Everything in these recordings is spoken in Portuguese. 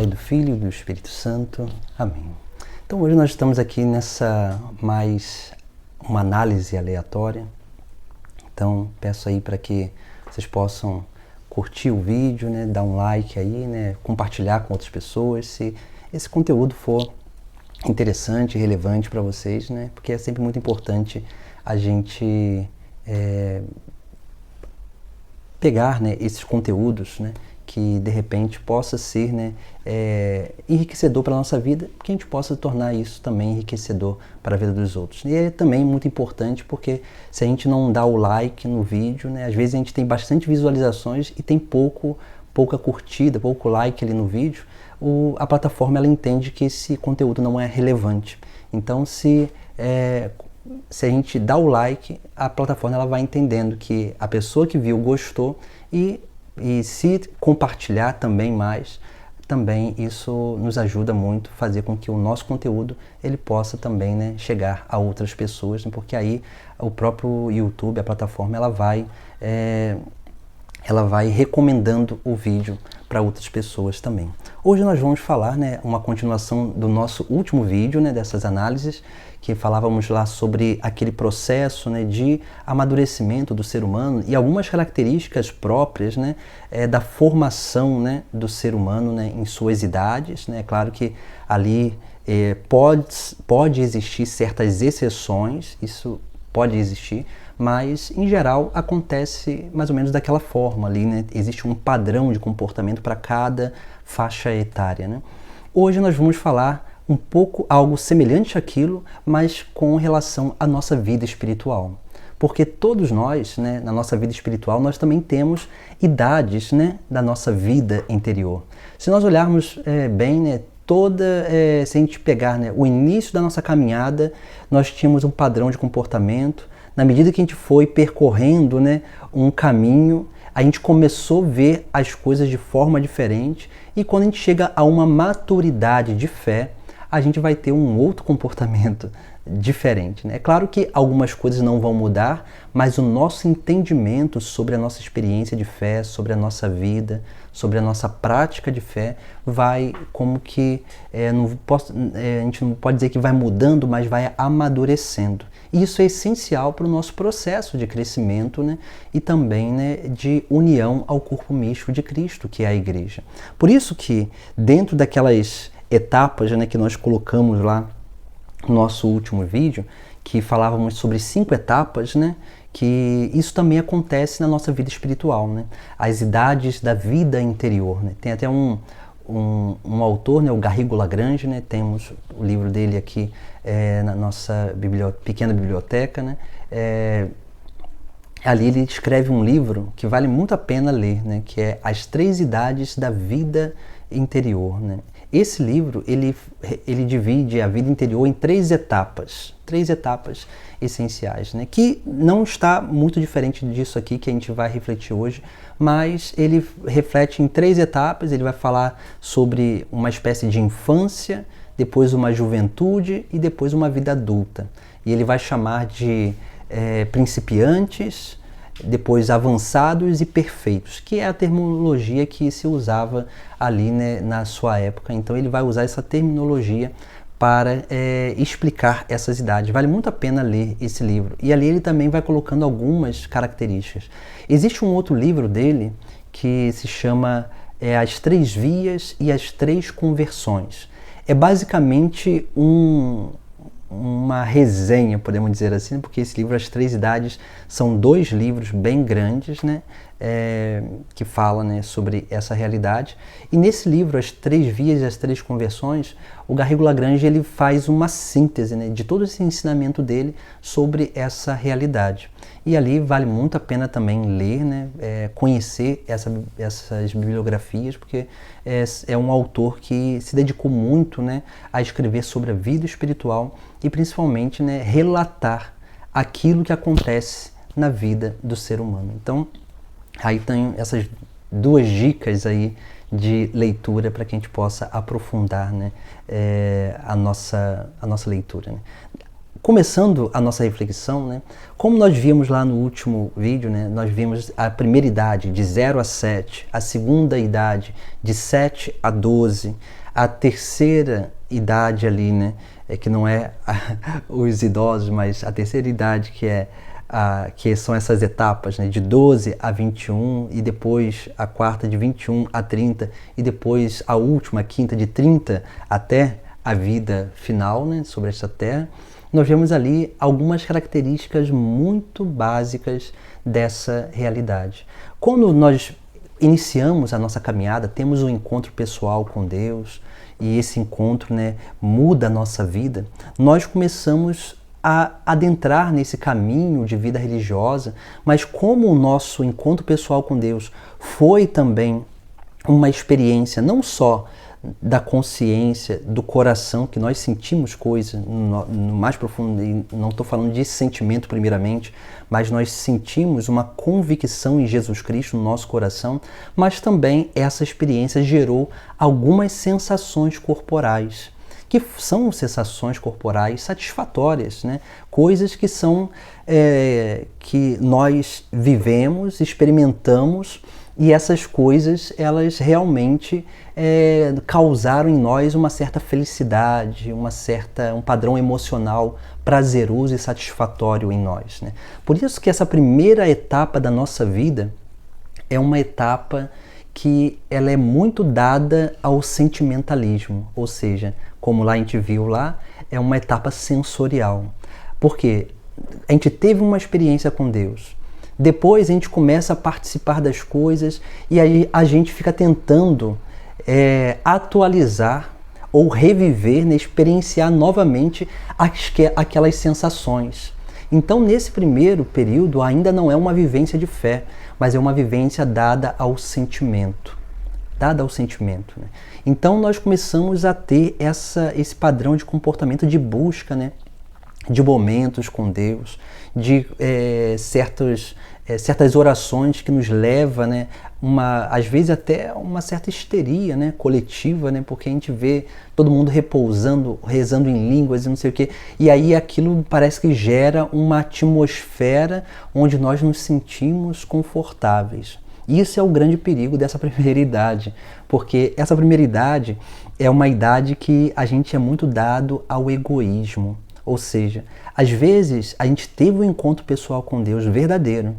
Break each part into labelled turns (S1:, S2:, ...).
S1: Pai, do Filho e do Espírito Santo. Amém. Então hoje nós estamos aqui nessa mais uma análise aleatória. Então peço aí para que vocês possam curtir o vídeo, né, dar um like aí, né, compartilhar com outras pessoas se esse conteúdo for interessante e relevante para vocês, né, porque é sempre muito importante a gente pegar, né, esses conteúdos, né, que de repente possa ser, né, enriquecedor para a nossa vida, que a gente possa tornar isso também enriquecedor para a vida dos outros. E é também muito importante porque se a gente não dá o like no vídeo, né, às vezes a gente tem bastante visualizações e tem pouca curtida, pouco like ali no vídeo, a plataforma ela entende que esse conteúdo não é relevante. Então se a gente dá o like, a plataforma ela vai entendendo que a pessoa que viu gostou e se compartilhar também mais, também isso nos ajuda muito a fazer com que o nosso conteúdo ele possa também, né, chegar a outras pessoas, né, porque aí o próprio YouTube, a plataforma, ela vai recomendando o vídeo para outras pessoas também. Hoje nós vamos falar, né, uma continuação do nosso último vídeo, né, dessas análises, que falávamos lá sobre aquele processo, né, de amadurecimento do ser humano e algumas características próprias, né, da formação, né, do ser humano, né, em suas idades, né. É claro que ali pode existir certas exceções, isso pode existir, mas em geral acontece mais ou menos daquela forma ali, né? Existe um padrão de comportamento para cada faixa etária, né? Hoje nós vamos falar um pouco algo semelhante àquilo, mas com relação à nossa vida espiritual. Porque todos nós, né, na nossa vida espiritual, nós também temos idades, né, da nossa vida interior. Se nós olharmos bem, né, se a gente pegar, né, o início da nossa caminhada, nós tínhamos um padrão de comportamento. Na medida que a gente foi percorrendo, né, um caminho, a gente começou a ver as coisas de forma diferente e quando a gente chega a uma maturidade de fé, a gente vai ter um outro comportamento diferente, né? É claro que algumas coisas não vão mudar, mas o nosso entendimento sobre a nossa experiência de fé, sobre a nossa vida, sobre a nossa prática de fé, vai como que, a gente não pode dizer que vai mudando, mas vai amadurecendo. E isso é essencial para o nosso processo de crescimento, né? E também, né, de união ao corpo místico de Cristo, que é a Igreja. Por isso que dentro daquelas etapas, né, que nós colocamos lá no nosso último vídeo, que falávamos sobre 5 etapas, né, que isso também acontece na nossa vida espiritual, né? As idades da vida interior, né? Tem até um autor, né, o Garrigou Lagrange, né? Temos o livro dele aqui na nossa pequena biblioteca, né? Ali ele escreve um livro que vale muito a pena ler, né? Que é As 3 Idades da Vida Interior, né? Esse livro, ele divide a vida interior em 3 etapas essenciais, né? Que não está muito diferente disso aqui que a gente vai refletir hoje, mas ele reflete em 3 etapas. Ele vai falar sobre uma espécie de infância, depois uma juventude e depois uma vida adulta. E ele vai chamar de principiantes, depois avançados e perfeitos, que é a terminologia que se usava ali, né, na sua época. Então ele vai usar essa terminologia para explicar essas idades. Vale muito a pena ler esse livro. E ali ele também vai colocando algumas características. Existe um outro livro dele que se chama As 3 Vias e as 3 Conversões. É basicamente uma resenha, podemos dizer assim, porque esse livro, As 3 Idades, são 2 livros bem grandes, né, que falam, né, sobre essa realidade. E nesse livro, As 3 Vias e as 3 Conversões, o Garrigou Lagrange ele faz uma síntese, né, de todo esse ensinamento dele sobre essa realidade. E ali vale muito a pena também ler, né, conhecer essas bibliografias, porque é um autor que se dedicou muito, né, a escrever sobre a vida espiritual e principalmente, né, relatar aquilo que acontece na vida do ser humano. Então, aí tem essas 2 dicas aí de leitura para que a gente possa aprofundar, né, a nossa leitura, né. começando a nossa reflexão, né, como nós vimos lá no último vídeo, né, nós vimos a primeira idade de 0 a 7, a segunda idade de 7 a 12, a terceira idade ali, né, que não é os idosos, mas a terceira idade que são essas etapas, né, de 12 a 21, e depois a quarta de 21 a 30, e depois a última, a quinta, de 30 até a vida final, né, sobre esta terra. Nós vemos ali algumas características muito básicas dessa realidade. Quando nós iniciamos a nossa caminhada, temos um encontro pessoal com Deus, e esse encontro, né, muda a nossa vida, nós começamos a adentrar nesse caminho de vida religiosa, mas como o nosso encontro pessoal com Deus foi também uma experiência não só da consciência, do coração, que nós sentimos coisas no mais profundo, e não estou falando de sentimento primeiramente, mas nós sentimos uma convicção em Jesus Cristo no nosso coração, mas também essa experiência gerou algumas sensações corporais, que são sensações corporais satisfatórias, né? Coisas que são que nós vivemos, experimentamos, e essas coisas elas realmente causaram em nós uma certa felicidade, um padrão emocional prazeroso e satisfatório em nós, né? Por isso que essa primeira etapa da nossa vida é uma etapa que ela é muito dada ao sentimentalismo, ou seja, como lá a gente viu lá, é uma etapa sensorial. Porque a gente teve uma experiência com Deus, depois a gente começa a participar das coisas e aí a gente fica tentando atualizar ou reviver, né, experienciar novamente aquelas sensações. Então, nesse primeiro período, ainda não é uma vivência de fé, mas é uma vivência dada ao sentimento. Né? Então, nós começamos a ter esse padrão de comportamento de busca, né, de momentos com Deus, de certas orações que nos levam, né, às vezes até uma certa histeria, né, coletiva, né, porque a gente vê todo mundo repousando, rezando em línguas e não sei o quê, e aí aquilo parece que gera uma atmosfera onde nós nos sentimos confortáveis. Isso é o grande perigo dessa primeira idade, porque essa primeira idade é uma idade que a gente é muito dado ao egoísmo, ou seja, às vezes a gente teve um encontro pessoal com Deus verdadeiro,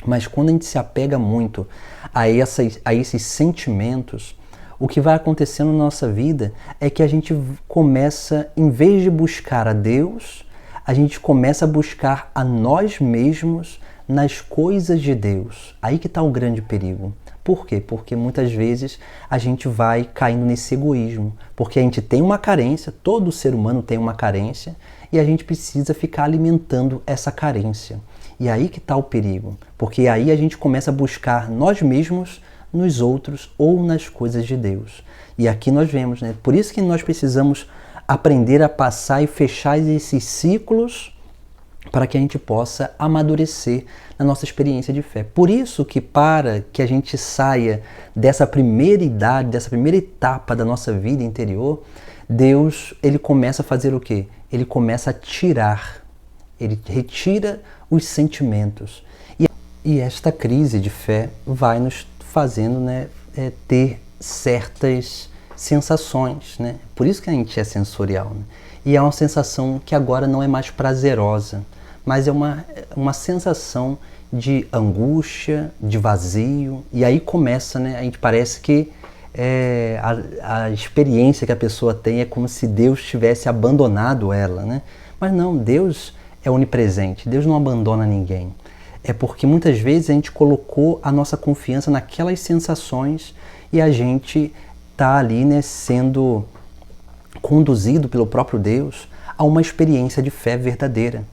S1: mas quando a gente se apega muito a esses sentimentos, o que vai acontecendo na nossa vida é que a gente começa, em vez de buscar a Deus, a gente começa a buscar a nós mesmos nas coisas de Deus. Aí que está o grande perigo. Por quê? Porque muitas vezes a gente vai caindo nesse egoísmo, porque a gente tem uma carência, todo ser humano tem uma carência, e a gente precisa ficar alimentando essa carência. E aí que está o perigo, porque aí a gente começa a buscar nós mesmos nos outros ou nas coisas de Deus. E aqui nós vemos, né? Por isso que nós precisamos aprender a passar e fechar esses ciclos para que a gente possa amadurecer na nossa experiência de fé. Por isso que para que a gente saia dessa primeira idade, dessa primeira etapa da nossa vida interior, Deus, ele começa a fazer o quê? Ele começa a tirar, ele retira os sentimentos. E esta crise de fé vai nos fazendo, né, ter certas sensações, né? Por isso que a gente é sensorial, né? E é uma sensação que agora não é mais prazerosa, mas é uma sensação de angústia, de vazio, e aí começa, né? A gente parece que a experiência que a pessoa tem é como se Deus tivesse abandonado ela, né? Mas não, Deus é onipresente, Deus não abandona ninguém. É porque muitas vezes a gente colocou a nossa confiança naquelas sensações e a gente está ali, né, sendo conduzido pelo próprio Deus a uma experiência de fé verdadeira.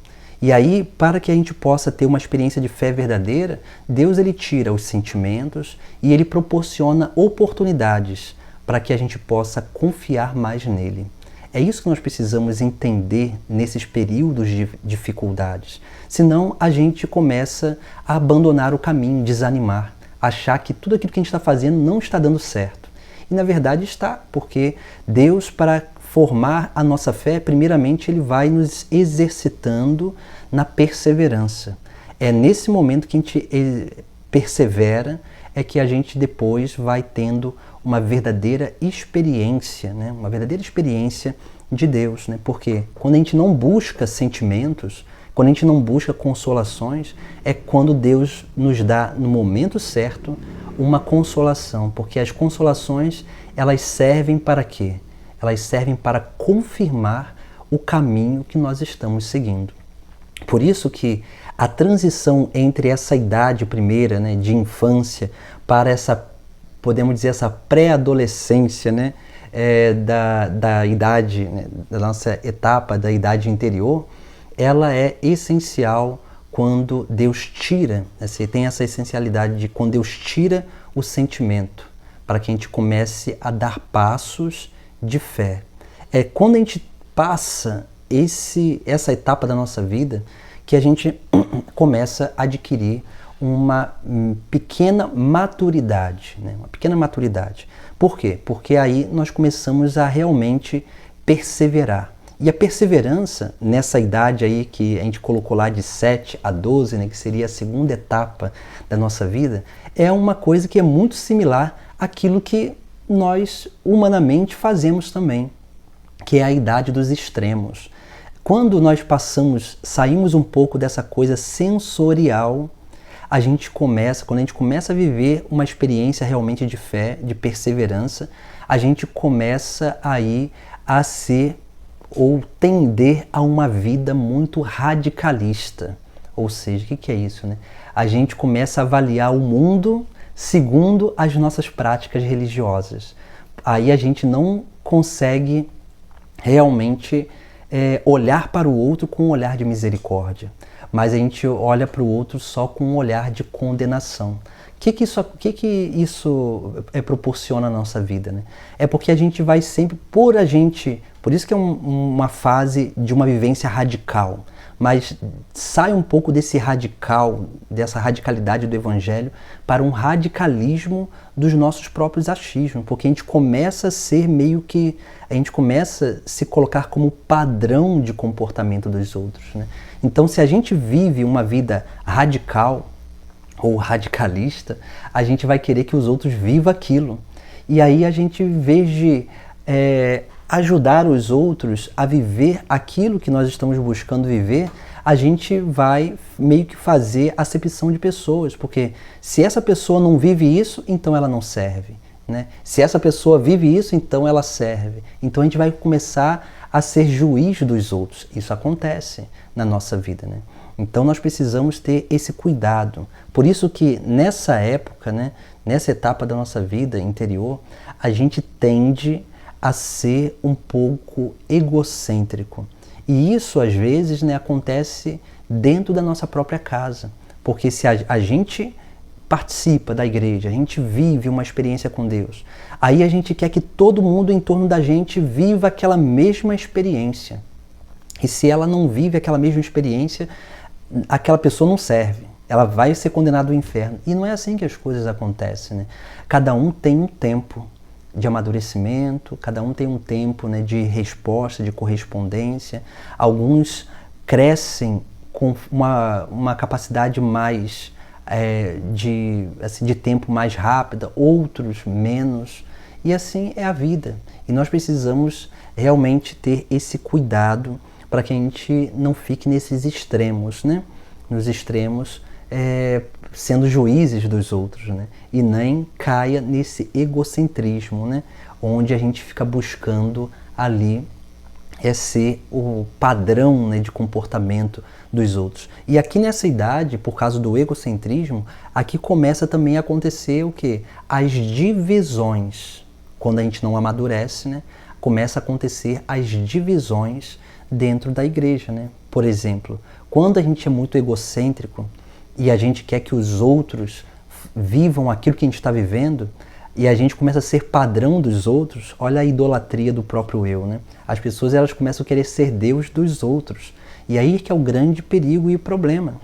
S1: E aí, para que a gente possa ter uma experiência de fé verdadeira, Deus ele tira os sentimentos e ele proporciona oportunidades para que a gente possa confiar mais nele. É isso que nós precisamos entender nesses períodos de dificuldades. Senão a gente começa a abandonar o caminho, desanimar, achar que tudo aquilo que a gente está fazendo não está dando certo. E na verdade está, porque Deus, para formar a nossa fé, primeiramente ele vai nos exercitando na perseverança. É nesse momento que a gente persevera, é que a gente depois vai tendo uma verdadeira experiência, né? Uma verdadeira experiência de Deus, né? Porque quando a gente não busca sentimentos, quando a gente não busca consolações, é quando Deus nos dá, no momento certo, uma consolação. Porque as consolações, elas servem para quê? Elas servem para confirmar o caminho que nós estamos seguindo. Por isso que a transição entre essa idade primeira, né, de infância, para essa, podemos dizer, essa pré-adolescência, né, da idade, né, da nossa etapa da idade interior, ela é essencial quando Deus tira, você tem essa essencialidade de quando Deus tira o sentimento, para que a gente comece a dar passos de fé. É quando a gente passa essa etapa da nossa vida que a gente começa a adquirir uma pequena maturidade, né? Uma pequena maturidade. Por quê? Porque aí nós começamos a realmente perseverar. E a perseverança, nessa idade aí que a gente colocou lá de 7 a 12, né, que seria a segunda etapa da nossa vida, é uma coisa que é muito similar àquilo que nós humanamente fazemos também, que é a idade dos extremos. Quando nós saímos um pouco dessa coisa sensorial, quando a gente começa a viver uma experiência realmente de fé, de perseverança, a gente começa aí a ser ou tender a uma vida muito radicalista. Ou seja, o que é isso, né? A gente começa a avaliar o mundo segundo as nossas práticas religiosas. Aí a gente não consegue realmente olhar para o outro com um olhar de misericórdia, mas a gente olha para o outro só com um olhar de condenação. O que isso proporciona na nossa vida, né? É porque a gente vai sempre, por isso que é uma fase de uma vivência radical, mas sai um pouco dessa radicalidade do Evangelho para um radicalismo dos nossos próprios achismos, porque a gente começa a se colocar como padrão de comportamento dos outros, né? Então, se a gente vive uma vida radical ou radicalista, a gente vai querer que os outros vivam aquilo. E aí a gente, em vez de ajudar os outros a viver aquilo que nós estamos buscando viver, a gente vai meio que fazer acepção de pessoas, porque se essa pessoa não vive isso, então ela não serve, né? Se essa pessoa vive isso, então ela serve. Então a gente vai começar a ser juiz dos outros. Isso acontece na nossa vida, né? Então nós precisamos ter esse cuidado. Por isso que nessa época, né, nessa etapa da nossa vida interior, a gente tende a ser um pouco egocêntrico. E isso às vezes, né, acontece dentro da nossa própria casa. Porque se a gente participa da igreja, a gente vive uma experiência com Deus, aí a gente quer que todo mundo em torno da gente viva aquela mesma experiência. E se ela não vive aquela mesma experiência, aquela pessoa não serve, ela vai ser condenada ao inferno. E não é assim que as coisas acontecem, né? Cada um tem um tempo de amadurecimento, cada um tem um tempo, né, de resposta, de correspondência. Alguns crescem com uma capacidade mais de tempo mais rápida, outros menos. E assim é a vida. E nós precisamos realmente ter esse cuidado para que a gente não fique nesses extremos, né? Nos extremos, sendo juízes dos outros, né? E nem caia nesse egocentrismo, né? Onde a gente fica buscando ali ser o padrão, né, de comportamento dos outros. E aqui nessa idade, por causa do egocentrismo, aqui começa também a acontecer o quê? As divisões. Quando a gente não amadurece, né? Começa a acontecer as divisões dentro da igreja, né? Por exemplo, quando a gente é muito egocêntrico e a gente quer que os outros vivam aquilo que a gente está vivendo e a gente começa a ser padrão dos outros, olha a idolatria do próprio eu, né? As pessoas, elas começam a querer ser Deus dos outros. E aí que é o grande perigo e o problema.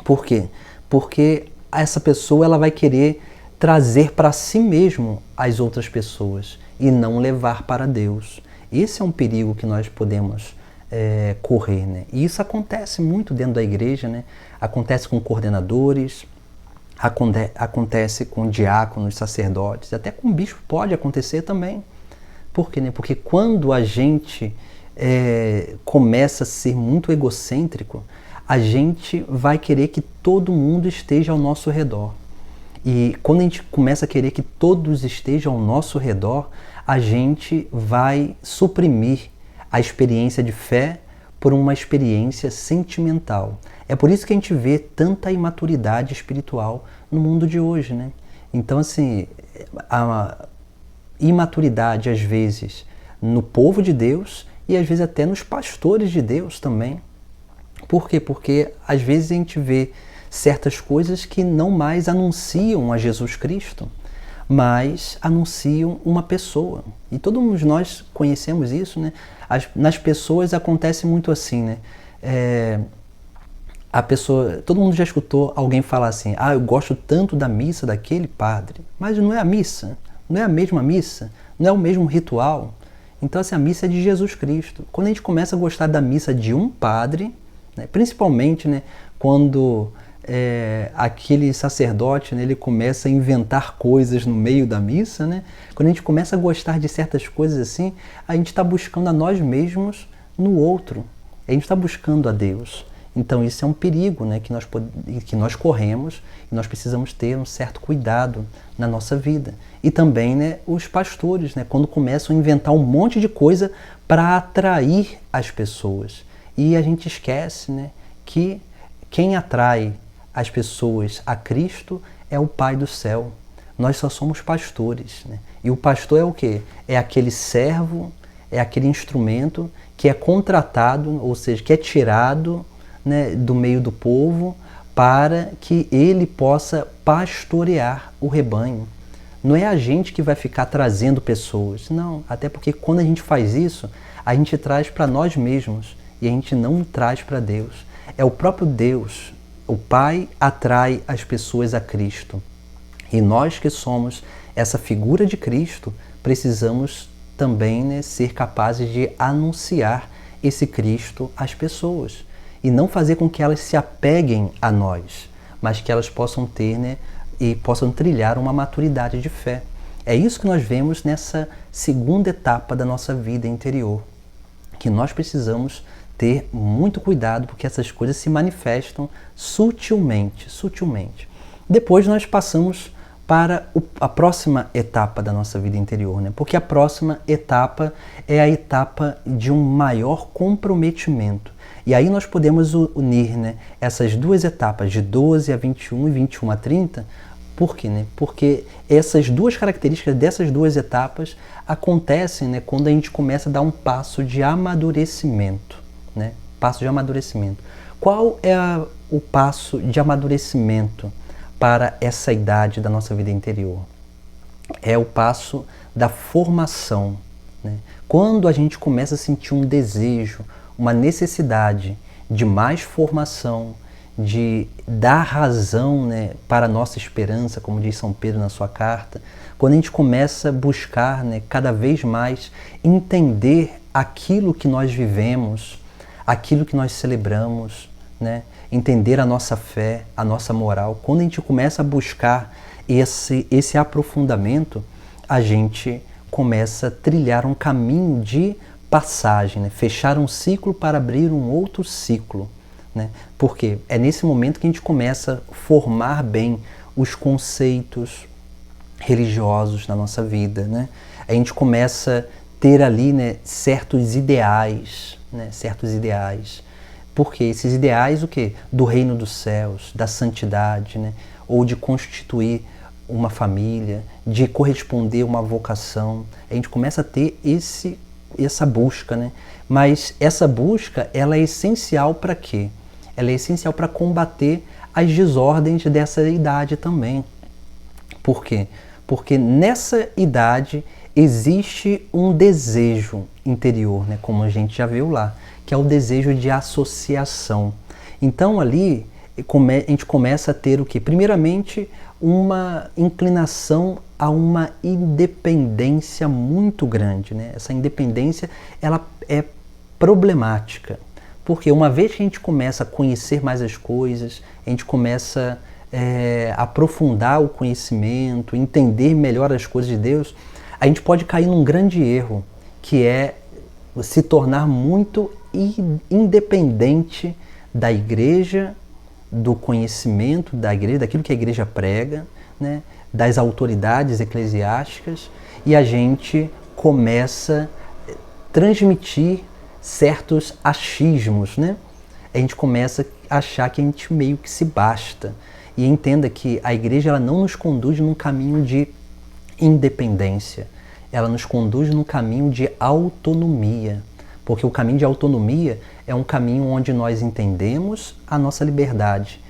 S1: Por quê? Porque essa pessoa, ela vai querer trazer para si mesmo as outras pessoas e não levar para Deus. Esse é um perigo que nós podemos correr, né? E isso acontece muito dentro da igreja, né? Acontece com coordenadores, acontece com diáconos, sacerdotes, até com bispo pode acontecer também. Por quê, né? Porque quando a gente começa a ser muito egocêntrico, a gente vai querer que todo mundo esteja ao nosso redor. E quando a gente começa a querer que todos estejam ao nosso redor, a gente vai suprimir a experiência de fé por uma experiência sentimental. É por isso que a gente vê tanta imaturidade espiritual no mundo de hoje, né? Então, assim, a imaturidade, às vezes, no povo de Deus e, às vezes, até nos pastores de Deus também. Por quê? Porque, às vezes, a gente vê certas coisas que não mais anunciam a Jesus Cristo, mas anunciam uma pessoa. E todos nós conhecemos isso, né? Nas pessoas acontece muito assim, né? A pessoa, todo mundo já escutou alguém falar assim: eu gosto tanto da missa daquele padre, mas não é a missa, não é a mesma missa, não é o mesmo ritual. Então, assim, a missa é de Jesus Cristo. Quando a gente começa a gostar da missa de um padre, né, principalmente, né, quando aquele sacerdote, né, ele começa a inventar coisas no meio da missa, né? Quando a gente começa a gostar de certas coisas assim, a gente está buscando a nós mesmos no outro. A gente está buscando a Deus. Então isso é um perigo, né, que nós corremos e nós precisamos ter um certo cuidado na nossa vida. E também, né, os pastores, né, quando começam a inventar um monte de coisa para atrair as pessoas. E a gente esquece, né, que quem atrai as pessoas a Cristo é o Pai do céu. Nós só somos pastores, né? E o pastor é o quê? É aquele servo, é aquele instrumento que é contratado, ou seja, que é tirado, né, do meio do povo para que ele possa pastorear o rebanho. Não é a gente que vai ficar trazendo pessoas, não. Até porque quando a gente faz isso, a gente traz para nós mesmos e a gente não traz para Deus. É o próprio Deus. O Pai atrai as pessoas a Cristo. E nós que somos essa figura de Cristo, precisamos também, né, ser capazes de anunciar esse Cristo às pessoas. E não fazer com que elas se apeguem a nós, mas que elas possam ter, né, e possam trilhar uma maturidade de fé. É isso que nós vemos nessa segunda etapa da nossa vida interior. Que nós precisamos ter muito cuidado, porque essas coisas se manifestam sutilmente. Depois nós passamos para a próxima etapa da nossa vida interior, né? Porque a próxima etapa é a etapa de um maior comprometimento. E aí nós podemos unir, né, essas duas etapas, de 12 a 21 e 21 a 30. Por quê, né? Porque essas duas características dessas duas etapas acontecem, né, quando a gente começa a dar um passo de amadurecimento. Né? Passo de amadurecimento. Qual é o passo de amadurecimento para essa idade da nossa vida interior? É o passo da formação. Né? Quando a gente começa a sentir um desejo, uma necessidade de mais formação, de dar razão, né, para a nossa esperança, como diz São Pedro na sua carta, quando a gente começa a buscar, né, cada vez mais entender aquilo que nós vivemos, aquilo que nós celebramos, né? Entender a nossa fé, a nossa moral. Quando a gente começa a buscar esse aprofundamento, a gente começa a trilhar um caminho de passagem, né? Fechar um ciclo para abrir um outro ciclo. Né? Porque é nesse momento que a gente começa a formar bem os conceitos religiosos na nossa vida. Né? A gente começa a ter ali, né, certos ideais. Né, certos ideais. Porque esses ideais, o quê? Do reino dos céus, da santidade, né, ou de constituir uma família, de corresponder uma vocação. A gente começa a ter essa busca, né? Mas essa busca, ela é essencial para quê? Ela é essencial para combater as desordens dessa idade também. Por quê? Porque nessa idade existe um desejo interior, né, como a gente já viu lá, que é o desejo de associação. Então ali a gente começa a ter o quê? Primeiramente, uma inclinação a uma independência muito grande, né? Essa independência, ela é problemática, porque uma vez que a gente começa a conhecer mais as coisas, a gente começa a aprofundar o conhecimento, entender melhor as coisas de Deus, a gente pode cair num grande erro, que é se tornar muito independente da igreja, do conhecimento da igreja, daquilo que a igreja prega, né, das autoridades eclesiásticas, e a gente começa a transmitir certos achismos, né? A gente começa a achar que a gente meio que se basta. E entenda que a igreja, ela não nos conduz num caminho de independência, ela nos conduz num caminho de autonomia, porque o caminho de autonomia é um caminho onde nós entendemos a nossa liberdade,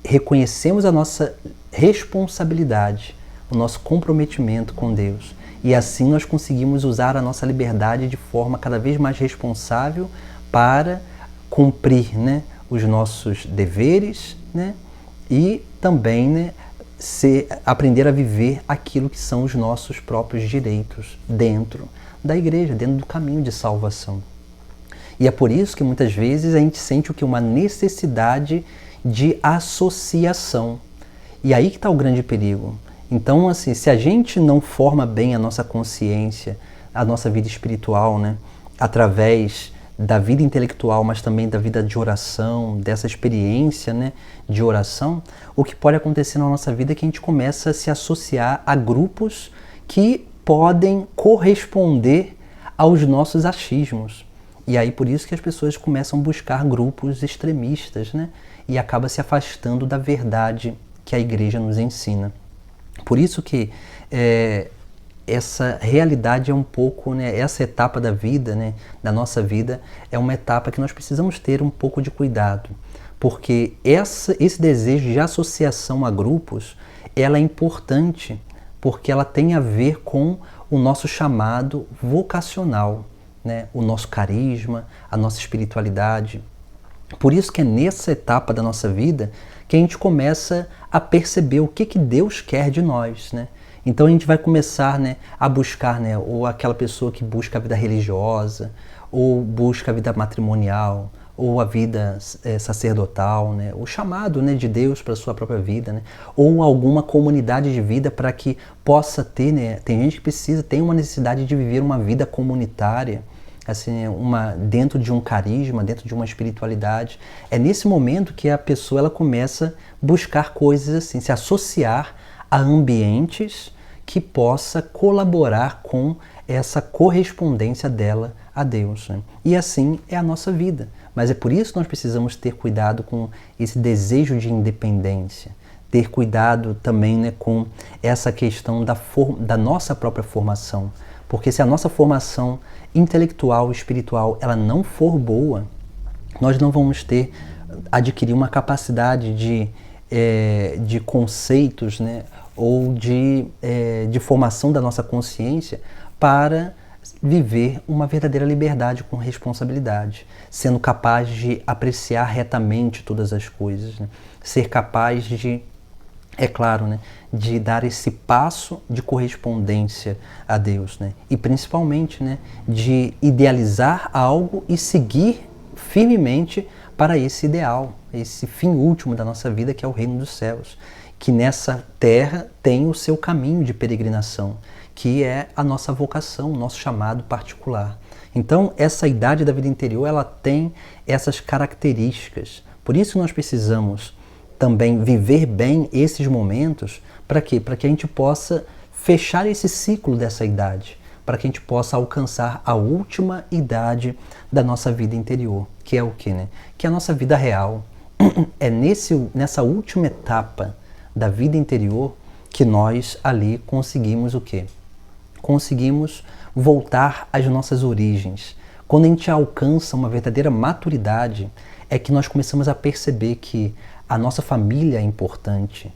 S1: reconhecemos a nossa responsabilidade, o nosso comprometimento com Deus, e assim nós conseguimos usar a nossa liberdade de forma cada vez mais responsável para cumprir, né, os nossos deveres, né, e também, né, aprender a viver aquilo que são os nossos próprios direitos dentro da igreja, dentro do caminho de salvação. E é por isso que muitas vezes a gente sente o que? Uma necessidade de associação. E aí que está o grande perigo. Então, assim, se a gente não forma bem a nossa consciência, a nossa vida espiritual, né, através da vida intelectual, mas também da vida de oração, dessa experiência, né, de oração, o que pode acontecer na nossa vida é que a gente começa a se associar a grupos que podem corresponder aos nossos achismos. E aí por isso que as pessoas começam a buscar grupos extremistas, né, e acaba se afastando da verdade que a igreja nos ensina. Por isso que essa realidade é um pouco, né, essa etapa da vida, né, da nossa vida, é uma etapa que nós precisamos ter um pouco de cuidado, porque esse desejo de associação a grupos, ela é importante, porque ela tem a ver com o nosso chamado vocacional, né, o nosso carisma, a nossa espiritualidade. Por isso que é nessa etapa da nossa vida que a gente começa a perceber o que Deus quer de nós, né? Então a gente vai começar, né, a buscar, né, ou aquela pessoa que busca a vida religiosa, ou busca a vida matrimonial, ou a vida sacerdotal, né, o chamado, né, de Deus para a sua própria vida, né, ou alguma comunidade de vida para que possa ter, né, tem gente que tem uma necessidade de viver uma vida comunitária, assim, dentro de um carisma, dentro de uma espiritualidade. É nesse momento que a pessoa ela começa a buscar coisas assim, se associar a ambientes que possa colaborar com essa correspondência dela a Deus, né? E assim é a nossa vida. Mas é por isso que nós precisamos ter cuidado com esse desejo de independência, ter cuidado também, né, com essa questão da nossa própria formação. Porque se a nossa formação intelectual, espiritual, ela não for boa, nós não vamos adquirir uma capacidade de conceitos, né, ou de formação da nossa consciência para viver uma verdadeira liberdade com responsabilidade, sendo capaz de apreciar retamente todas as coisas, né? Ser capaz de, é claro, né, de dar esse passo de correspondência a Deus, né? E principalmente, né, de idealizar algo e seguir firmemente para esse ideal, esse fim último da nossa vida, que é o reino dos céus, que nessa terra tem o seu caminho de peregrinação, que é a nossa vocação, o nosso chamado particular. Então, essa idade da vida interior, ela tem essas características. Por isso nós precisamos também viver bem esses momentos. Para quê? Para que a gente possa fechar esse ciclo dessa idade, para que a gente possa alcançar a última idade da nossa vida interior, que é o quê, né? Que é a nossa vida real. É nessa última etapa da vida interior que nós ali conseguimos o quê? Conseguimos voltar às nossas origens. Quando a gente alcança uma verdadeira maturidade, é que nós começamos a perceber que a nossa família é importante,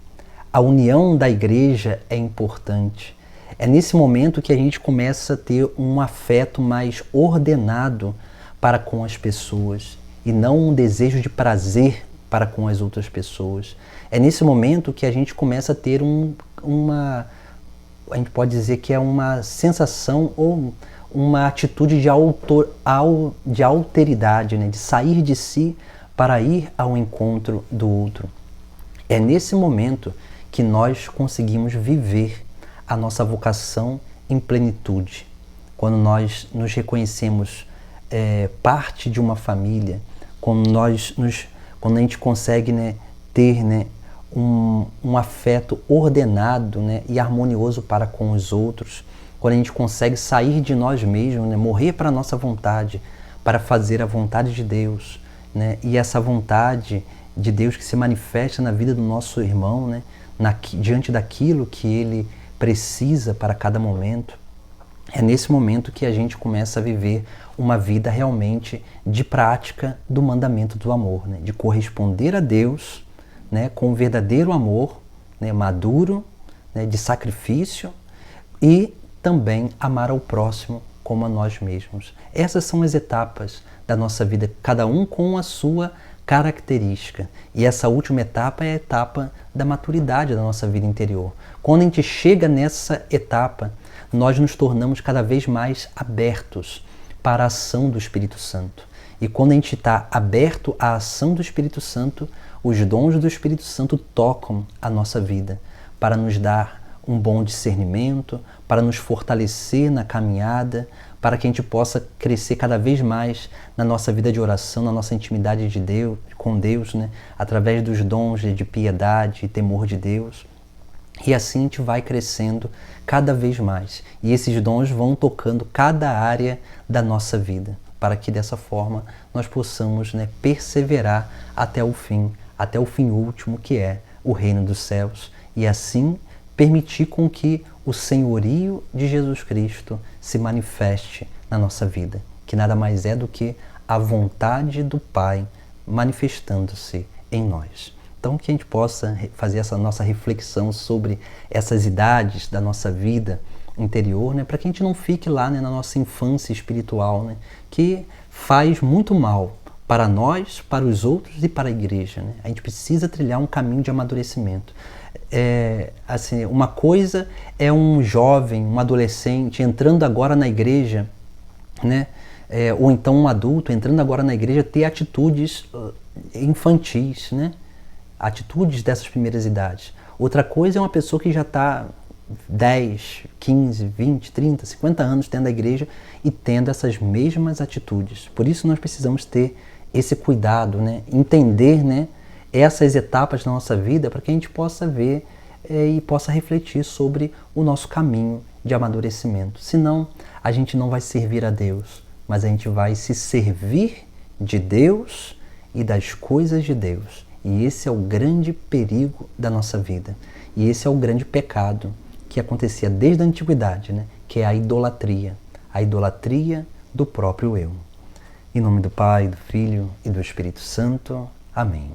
S1: a união da igreja é importante. É nesse momento que a gente começa a ter um afeto mais ordenado para com as pessoas e não um desejo de prazer para com as outras pessoas. É nesse momento que a gente começa a ter a gente pode dizer que é uma sensação ou uma atitude de alteridade, né? De sair de si para ir ao encontro do outro. É nesse momento que nós conseguimos viver a nossa vocação em plenitude. Quando nós nos reconhecemos parte de uma família, quando a gente consegue, né, ter, né, um afeto ordenado, né, e harmonioso para com os outros, quando a gente consegue sair de nós mesmos, né, morrer para a nossa vontade, para fazer a vontade de Deus, né, e essa vontade de Deus que se manifesta na vida do nosso irmão, né, diante daquilo que ele precisa para cada momento. É nesse momento que a gente começa a viver uma vida realmente de prática do mandamento do amor, né, de corresponder a Deus, né, com um verdadeiro amor, né, maduro, né, de sacrifício, e também amar ao próximo como a nós mesmos. Essas são as etapas da nossa vida, cada um com a sua característica. E essa última etapa é a etapa da maturidade da nossa vida interior. Quando a gente chega nessa etapa, nós nos tornamos cada vez mais abertos para a ação do Espírito Santo. E quando a gente está aberto à ação do Espírito Santo, os dons do Espírito Santo tocam a nossa vida para nos dar um bom discernimento, para nos fortalecer na caminhada, para que a gente possa crescer cada vez mais na nossa vida de oração, na nossa intimidade de Deus, com Deus, né? Através dos dons de piedade e temor de Deus. E assim a gente vai crescendo cada vez mais. E esses dons vão tocando cada área da nossa vida, para que dessa forma nós possamos, né, perseverar até o fim último, que é o reino dos céus, e assim permitir com que o senhorio de Jesus Cristo se manifeste na nossa vida, que nada mais é do que a vontade do Pai manifestando-se em nós. Então, que a gente possa fazer essa nossa reflexão sobre essas idades da nossa vida interior, né, para que a gente não fique lá, né, na nossa infância espiritual, né, que faz muito mal para nós, para os outros e para a igreja, né? A gente precisa trilhar um caminho de amadurecimento. Assim, uma coisa é um jovem, um adolescente entrando agora na igreja, né? Ou então um adulto entrando agora na igreja ter atitudes infantis, né? Atitudes dessas primeiras idades. Outra coisa é uma pessoa que já está 10, 15, 20, 30, 50 anos dentro da igreja e tendo essas mesmas atitudes. Por isso nós precisamos ter esse cuidado, né? Entender, né, essas etapas da nossa vida para que a gente possa ver e possa refletir sobre o nosso caminho de amadurecimento. Senão, a gente não vai servir a Deus, mas a gente vai se servir de Deus e das coisas de Deus. E esse é o grande perigo da nossa vida. E esse é o grande pecado que acontecia desde a antiguidade, né? Que é a idolatria do próprio eu. Em nome do Pai, do Filho e do Espírito Santo. Amém.